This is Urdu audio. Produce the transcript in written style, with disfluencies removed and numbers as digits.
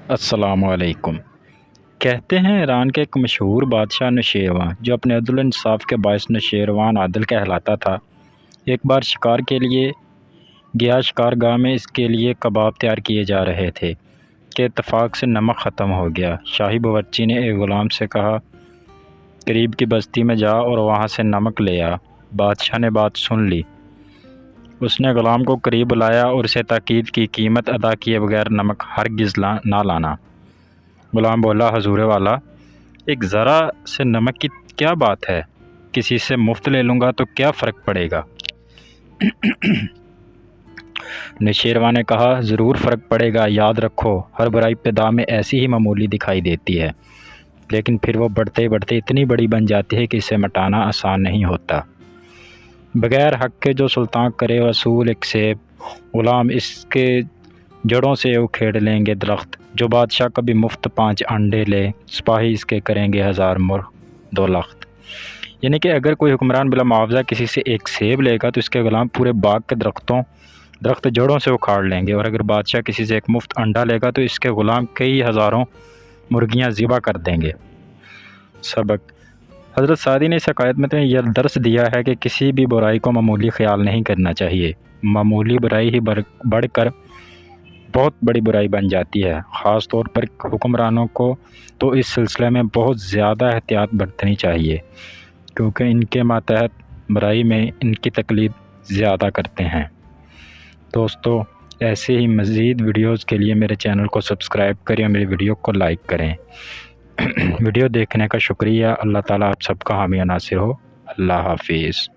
السلام علیکم۔ کہتے ہیں ایران کے ایک مشہور بادشاہ نوشیروان، جو اپنے عدل و انصاف کے باعث نوشیروان عادل کہلاتا تھا، ایک بار شکار کے لیے گیا۔ شکارگاہ میں اس کے لیے کباب تیار کیے جا رہے تھے کہ اتفاق سے نمک ختم ہو گیا۔ شاہی باورچی نے ایک غلام سے کہا، قریب کی بستی میں جا اور وہاں سے نمک لے آ۔ بادشاہ نے بات سن لی۔ اس نے غلام کو قریب بلایا اور اسے تاکید کی، قیمت ادا کیے بغیر نمک ہرگز نہ لانا۔ غلام بولا، حضور والا، ایک ذرا سے نمک کی کیا بات ہے؟ کسی سے مفت لے لوں گا تو کیا فرق پڑے گا؟ نوشیروان نے کہا، ضرور فرق پڑے گا۔ یاد رکھو، ہر برائی ابتدا میں ایسی ہی معمولی دکھائی دیتی ہے، لیکن پھر وہ بڑھتے بڑھتے اتنی بڑی بن جاتی ہے کہ اسے مٹانا آسان نہیں ہوتا۔ بغیر حق کے جو سلطان کرے وصول ایک سیب، غلام اس کے جڑوں سے اکھیڑ لیں گے درخت۔ جو بادشاہ کبھی مفت 5 انڈے لے، سپاہی اس کے کریں گے 1000 مرغ 2 لخت۔ یعنی کہ اگر کوئی حکمران بلا معاوضہ کسی سے ایک سیب لے گا تو اس کے غلام پورے باغ کے درخت جڑوں سے اکھاڑ لیں گے، اور اگر بادشاہ کسی سے ایک مفت انڈا لے گا تو اس کے غلام کئی ہزاروں مرغیاں ذبح کر دیں گے۔ سبق: حضرت سعدی نے اس حکایت میں یہ درس دیا ہے کہ کسی بھی برائی کو معمولی خیال نہیں کرنا چاہیے۔ معمولی برائی ہی بڑھ کر بہت بڑی برائی بن جاتی ہے۔ خاص طور پر حکمرانوں کو تو اس سلسلے میں بہت زیادہ احتیاط برتنی چاہیے، کیونکہ ان کے ماتحت برائی میں ان کی تقلید زیادہ کرتے ہیں۔ دوستو، ایسے ہی مزید ویڈیوز کے لیے میرے چینل کو سبسکرائب کریں اور میری ویڈیو کو لائک کریں۔ ویڈیو دیکھنے کا شکریہ۔ اللہ تعالیٰ آپ سب کا حامی و ناصر ہو۔ اللہ حافظ۔